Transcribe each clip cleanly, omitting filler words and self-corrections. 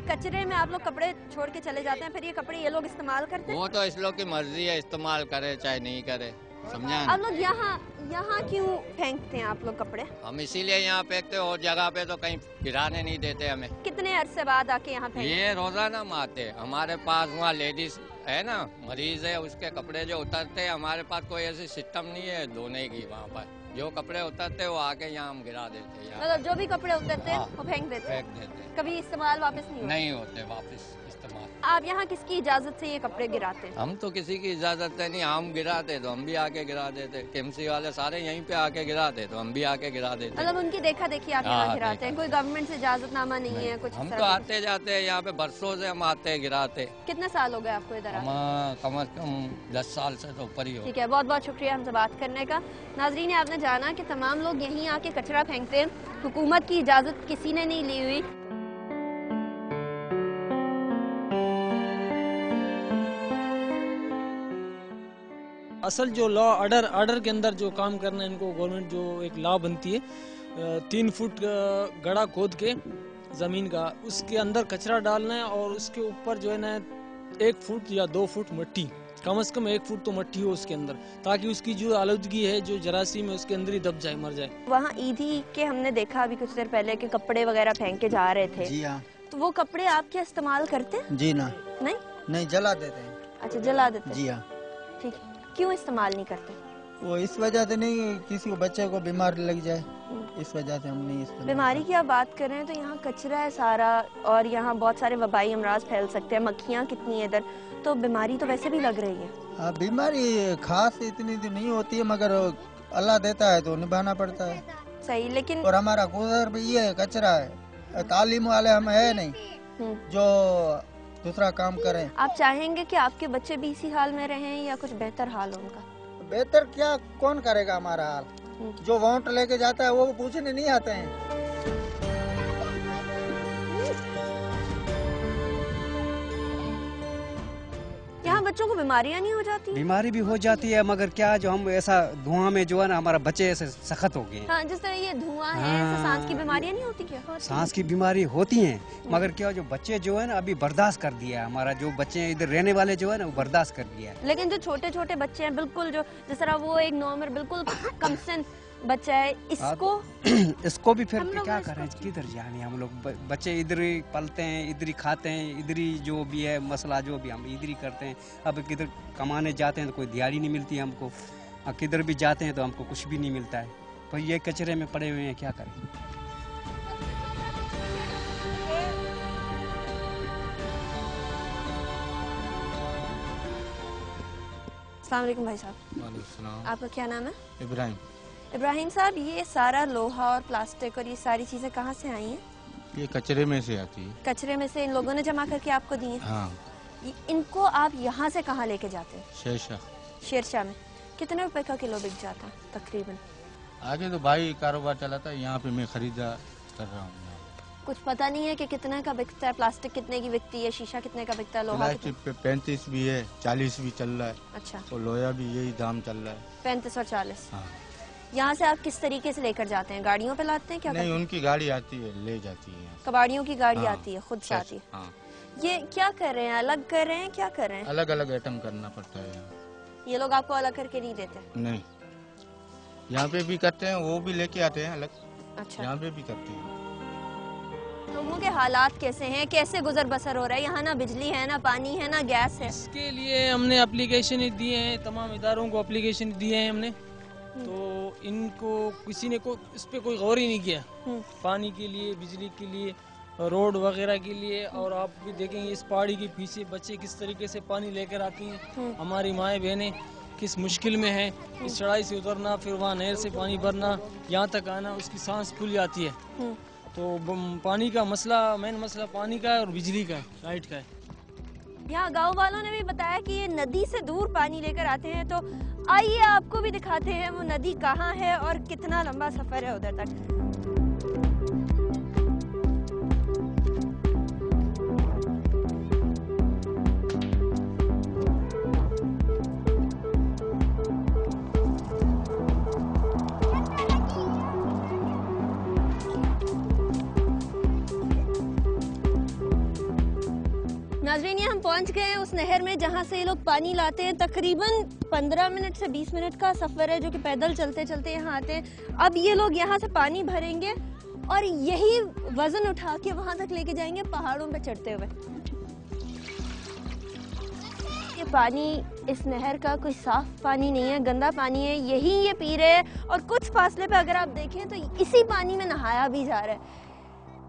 कचरे में आप लोग कपड़े छोड़ के चले जाते हैं, फिर ये कपड़े ये लोग इस्तेमाल करते हैं? वो तो इस लोग की मर्जी है, इस्तेमाल करे चाहे नहीं करे, समझा आप लोग यहाँ क्यों फेंकते हैं आप लोग कपड़े? हम इसीलिए यहाँ फेंकते, और जगह पे तो कहीं गिराने नहीं देते हमें। कितने अरसे बाद आके यहाँ फेंकते? ये रोजाना हम आते, हमारे पास वहाँ लेडीज है ना, मरीज है, उसके कपड़े जो उतरते, हमारे पास कोई ऐसी सिस्टम नहीं है धोने की। वहाँ पर जो कपड़े उतरते वो आके यहाँ हम गिरा देते हैं। मतलब जो भी कपड़े उतरते हैं वो फेंक देते फेंक देते हैं, कभी इस्तेमाल वापस नहीं होते वापस इस्तेमाल। आप यहाँ किसकी इजाजत से ये कपड़े गिराते हैं? हम तो किसी की इजाजत से नहीं, हम गिराते तो हम भी आके गिरा देते, केएमसी वाले सारे यहीं पे आके गिराते तो हम भी आके गिरा देते। मतलब उनकी देखा देखी आप यहाँ गिराते हैं, कोई गवर्नमेंट से इजाजतनामा नहीं है कुछ? हम तो आते जाते हैं यहाँ पे, बरसों से हम आते हैं गिराते। कितने साल हो गए आपको इधर? हम कम से कम 10 साल से तो ऊपर ही हो। ठीक है, बहुत बहुत शुक्रिया हमसे बात करने का। नाजरीन, आपने जाना कि तमाम लोग यहीं आके कचरा फेंकते हैं, हुकूमत की इजाजत किसी ने नहीं ली हुई। असल जो लॉ ऑर्डर के अंदर जो काम करना है इनको, गवर्नमेंट जो एक लॉ बनती है 3 फुट गड्ढा खोद के ज़मीन का, उसके अंदर कचरा डालना है और उसके ऊपर जो है ना 1 फुट या 2 फुट मिट्टी, कम से कम 1 फुट तो मिट्टी हो उसके अंदर, ताकि उसकी जो आलूदगी है, जो जरासीम है, उसके अंदर ही दब जाए, मर जाए। वहाँ ईदी के हमने देखा अभी कुछ देर पहले कि कपड़े वगैरह फेंक के जा रहे थे। जी हाँ। तो वो कपड़े आप क्या इस्तेमाल करते हैं? जी ना, नहीं जला देते हैं। अच्छा, जला देते हैं। जी हाँ। ठीक, क्यों इस्तेमाल नहीं करते? वो इस वजह से नहीं, किसी को बच्चे को बीमार लग जाए, इस वजह से हम नहीं इस्तेमाल। बीमारी की आप बात कर रहे हैं तो यहाँ कचरा है सारा, और यहाँ बहुत सारे वबाई अमराज फैल सकते हैं, मक्खियाँ कितनी है इधर, तो बीमारी तो वैसे भी लग रही है। हाँ, बीमारी खास इतनी तो नहीं होती है, मगर अल्लाह देता है तो निभाना पड़ता है। सही, लेकिन और हमारा गुजर भी ये कचरा है, तालीम वाले हम है नहीं जो दूसरा काम करें। आप चाहेंगे कि आपके बच्चे भी इसी हाल में रहें या कुछ बेहतर हाल हो उनका? बेहतर क्या, कौन करेगा हमारा हाल? जो वोट लेके जाता है वो पूछने नहीं आते हैं। यहाँ बच्चों को बीमारियाँ नहीं हो जाती? बीमारी भी हो जाती है, मगर क्या जो हम ऐसा धुआं में जो है ना, हमारा बच्चे ऐसे सख्त हो गए हैं। हाँ, जिस तरह ये धुआं है, ऐसे सांस की बीमारियाँ नहीं होती क्या? सांस की बीमारी होती हैं, मगर क्या जो बच्चे जो है ना अभी बर्दाश्त कर दिया है, हमारा जो बच्चे इधर रहने वाले जो है ना वो बर्दाश्त कर दिया है। लेकिन जो छोटे छोटे बच्चे हैं, बिल्कुल जो जिस तरह वो एक नॉर्मल बिल्कुल कमसन बच्चा है, इसको भी फिर क्या करें, किधर जाने हम लोग? बच्चे इधर ही पलते हैं, इधर ही खाते हैं, इधर ही जो भी है मसला जो भी हम इधर ही करते हैं। अब किधर कमाने जाते हैं तो कोई दिहाड़ी नहीं मिलती हमको, और किधर भी जाते हैं तो हमको कुछ भी नहीं मिलता है, तो ये कचरे में पड़े हुए हैं, क्या करें? अस्सलाम वालेकुम भाई साहब। वालेकुम। आपका क्या नाम है? इब्राहिम। इब्राहिम साहब, ये सारा लोहा और प्लास्टिक और ये सारी चीजें कहाँ से आई हैं? ये कचरे में से आती है। कचरे में से इन लोगों ने जमा करके आपको दी है? हाँ। इनको आप यहाँ से कहाँ लेके जाते हैं? शेरशाह। शेरशाह में कितने रुपए का किलो बिक जाता है तकरीबन? आगे तो भाई कारोबार चलाता है, यहाँ पे मैं खरीदा कर रहा हूँ। कुछ पता नहीं है कि कितने का बिकता है? प्लास्टिक कितने की बिकती है, शीशा कितने का बिकता है, लोहा प्लास्टिक पे 35 भी है, 40 भी चल रहा है। अच्छा, तो लोहा भी यही दाम चल रहा है, 35 और 40। हाँ। यहाँ से आप किस तरीके से लेकर जाते हैं? गाड़ियों पे लाते हैं क्या? नहीं, उनकी गाड़ी आती है, ले जाती है। कबाड़ियों की गाड़ी हाँ, आती है, खुद से आती है। हाँ। ये क्या कर रहे हैं, अलग कर रहे हैं, क्या कर रहे हैं? अलग अलग आइटम करना पड़ता है यहाँ। ये लोग आपको अलग करके नहीं देते? नहीं, यहाँ पे भी करते हैं, वो भी लेके आते हैं अलग। अच्छा, यहाँ पे भी करते हैं। लोगों के हालात कैसे हैं, कैसे गुजर बसर हो रहा है? यहाँ ना बिजली है, ना पानी है, ना गैस है। इसके लिए हमने एप्लीकेशन दिए हैं, तमाम इदारों को एप्लीकेशन दिए हैं हमने, तो इनको किसी ने इस पे कोई गौर ही नहीं किया। पानी के लिए, बिजली के लिए, रोड वगैरह के लिए। और आप भी देखेंगे इस पहाड़ी के पीछे बच्चे किस तरीके से पानी लेकर आती हैं, हमारी माएँ बहनें किस मुश्किल में है, इस चढ़ाई से उतरना, फिर वहाँ नहर से पानी भरना, यहाँ तक आना, उसकी सांस फूल जाती है। तो पानी का मसला, मेन मसला पानी का है और बिजली का है, लाइट का है। यहाँ गांव वालों ने भी बताया कि ये नदी से दूर पानी लेकर आते हैं, तो आइए आपको भी दिखाते हैं वो नदी कहाँ है और कितना लंबा सफर है उधर तक। नाज़रीन, ये हम पहुंच गए हैं उस नहर में जहां से ये लोग पानी लाते हैं। तकरीबन 15 मिनट से 20 मिनट का सफ़र है जो कि पैदल चलते चलते यहाँ आते हैं। अब ये लोग यहाँ से पानी भरेंगे और यही वजन उठा के वहां तक लेके जाएंगे पहाड़ों पे चढ़ते हुए। ये पानी इस नहर का कोई साफ पानी नहीं है, गंदा पानी है, यही ये पी रहे हैं। और कुछ फासले पे अगर आप देखें तो इसी पानी में नहाया भी जा रहा है।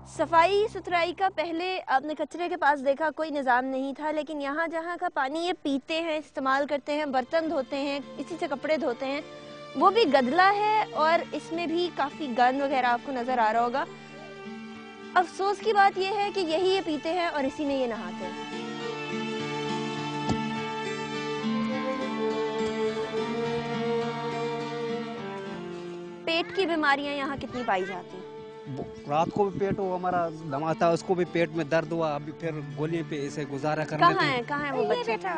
सफाई सुथराई का पहले आपने कचरे के पास देखा कोई निज़ाम नहीं था, लेकिन यहाँ जहाँ का पानी ये पीते हैं, इस्तेमाल करते हैं, बर्तन धोते हैं, इसी से कपड़े धोते हैं, वो भी गदला है और इसमें भी काफ़ी गंद वगैरह आपको नज़र आ रहा होगा। अफसोस की बात यह है कि यही ये पीते हैं और इसी में ये नहाते हैं। पेट की बीमारियां यहाँ कितनी पाई जाती हैं? रात को भी पेट वो हमारा दमाता, उसको भी पेट में दर्द हुआ, अभी फिर गोली पे इसे गुजारा कर लेते हैं। कहाँ है वो बच्चा?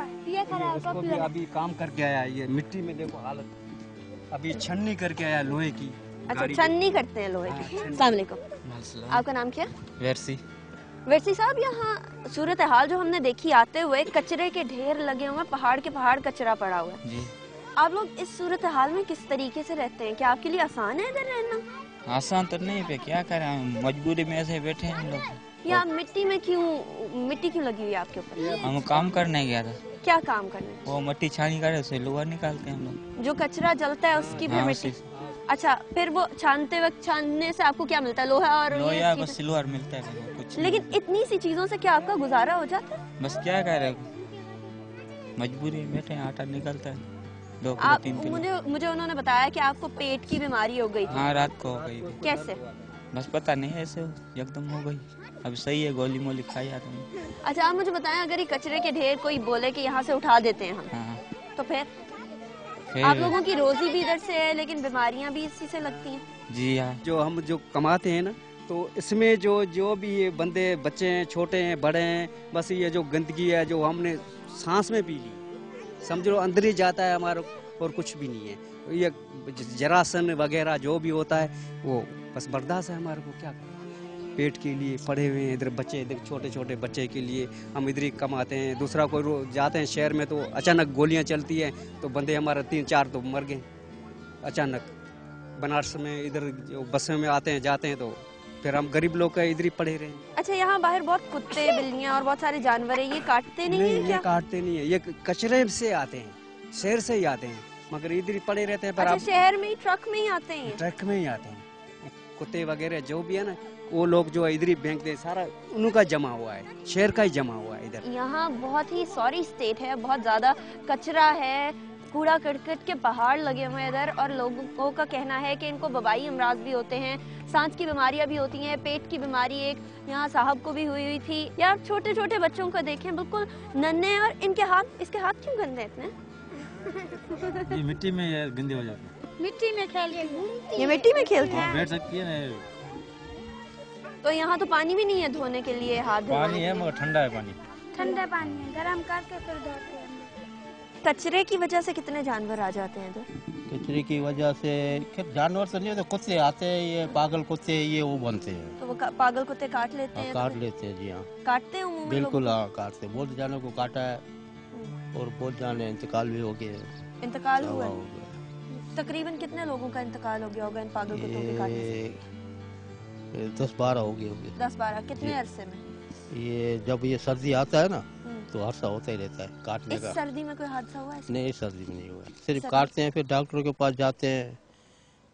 उसको भी अभी काम करके आया, ये मिट्टी में देखो हालत, अभी छन्नी करके आया लोहे की। अच्छा, छन्नी करते हैं लोहे की। अस्सलाम वालेकुम, आपका नाम क्या? वेरसी साहब, यहाँ सूरत हाल जो हमने देखी आते हुए, कचरे के ढेर लगे हुए, पहाड़ के पहाड़ कचरा पड़ा हुआ है। आप लोग इस सूरत हाल में किस तरीके से रहते हैं? क्या आपके लिए आसान है इधर रहना? आसान तो नहीं पे, क्या करें, मजबूरी में ऐसे बैठे हैं हम लोग। या मिट्टी क्यों लगी हुई है आपके ऊपर? हम काम करने गया था। क्या काम करने? वो मट्टी छानी करे, उसे लोहा निकालते हैं हम लोग। जो कचरा जलता है उसकी फिर मिट्टी? अच्छा, फिर वो छानने से आपको क्या मिलता है? लोहा और लोहा बस सिल्वर मिलता है कुछ। लेकिन इतनी सी चीजों से क्या आपका गुजारा हो जाता है? बस क्या करे, मजबूरी में बैठे हैं, आटा निकलता है। आप मुझे उन्होंने बताया कि आपको पेट की बीमारी हो गई थी। हाँ, रात को हो गई। कैसे? बस पता नहीं, ऐसे एकदम हो गई। अब सही है, गोली मोली खाई आते हैं। अच्छा, आप मुझे बताएं, अगर ये कचरे के ढेर कोई बोले कि यहाँ से उठा देते हैं हम, हाँ, तो फिर आप लोगों की रोजी भी इधर से है, लेकिन बीमारियाँ भी इसी से लगती हैं। जी हाँ, जो हम जो कमाते हैं ना, तो इसमें जो भी ये बंदे बच्चे हैं, छोटे हैं, बड़े हैं, बस ये जो गंदगी है जो हमने सांस में पी ली, समझ लो अंदर ही जाता है हमारा, और कुछ भी नहीं है। ये जरासन वगैरह जो भी होता है वो बस बर्दाश्त है हमारे को। क्या पेट के लिए पड़े हुए हैं इधर बच्चे, इधर छोटे छोटे बच्चे के लिए हम इधर ही कमाते हैं। दूसरा कोई जाते हैं शहर में तो अचानक गोलियां चलती हैं, तो बंदे हमारे 3-4 तो मर गए अचानक। बनारस में इधर जो बसों में आते हैं जाते हैं, तो फिर हम गरीब लोग का इधर ही पड़े रहे। अच्छा, यहाँ बाहर बहुत कुत्ते, बिल्लियाँ और बहुत सारे जानवर हैं, ये काटते नहीं है क्या? ये काटते नहीं है, ये कचरे से आते हैं, शहर से ही आते हैं, मगर इधर ही पड़े रहते हैं। पर अच्छा, शहर में ही ट्रक में ही आते हैं? ट्रक में ही आते हैं। कुत्ते वगैरह जो भी है ना, वो लोग जो इधर ही बैंक दे, सारा उनका जमा हुआ है, शहर का ही जमा हुआ है इधर। यहाँ बहुत ही सॉरी स्टेट है, बहुत ज्यादा कचरा है, कूड़ा करकट के पहाड़ लगे हुए हैं इधर, और लोगों का कहना है कि इनको वबाई अमराज भी होते हैं, सांस की बीमारियां भी होती हैं, पेट की बीमारी एक यहाँ साहब को भी हुई थी। यार, छोटे छोटे बच्चों को देखें, बिल्कुल नन्हे, और इसके हाथ क्यों गंदे इतने? ये मिट्टी में गंदे हो जाते हैं। मिट्टी में खेलते, ये मिट्टी में खेलते हैं। बैठ सकती है ना। तो यहाँ तो पानी भी नहीं है धोने के लिए, हाथ पानी है मगर ठंडा है पानी। ठंडा पानी है, गरम करके फिर धोते हैं। कचरे की वजह से कितने जानवर आ जाते हैं इधर? कचरे की वजह से जानवर से नहीं होते, कुत्ते आते हैं, ये पागल कुत्ते ये वो बनते हैं। तो वो पागल कुत्ते काट लेते हैं? काट लेते हैं जी हाँ। काटते हैं बिल्कुल, हाँ काटते। बहुत जानवर को काटा है और बहुत जाने इंतकाल भी हो गए। इंतकाल हुआ? तकरीबन कितने लोगों का इंतकाल हो गया होगा इन पागल कुत्तों के काटने से? 10-12 हो गए होंगे। 10-12? कितने अरसे में? ये जब ये सर्दी आता है ना, तो हादसा होता ही रहता है काटने का। इस सर्दी में कोई हादसा हुआ है? नहीं, इस सर्दी में नहीं हुआ। सिर्फ काटते हैं, फिर डॉक्टर के पास जाते हैं,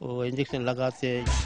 वो इंजेक्शन लगाते हैं।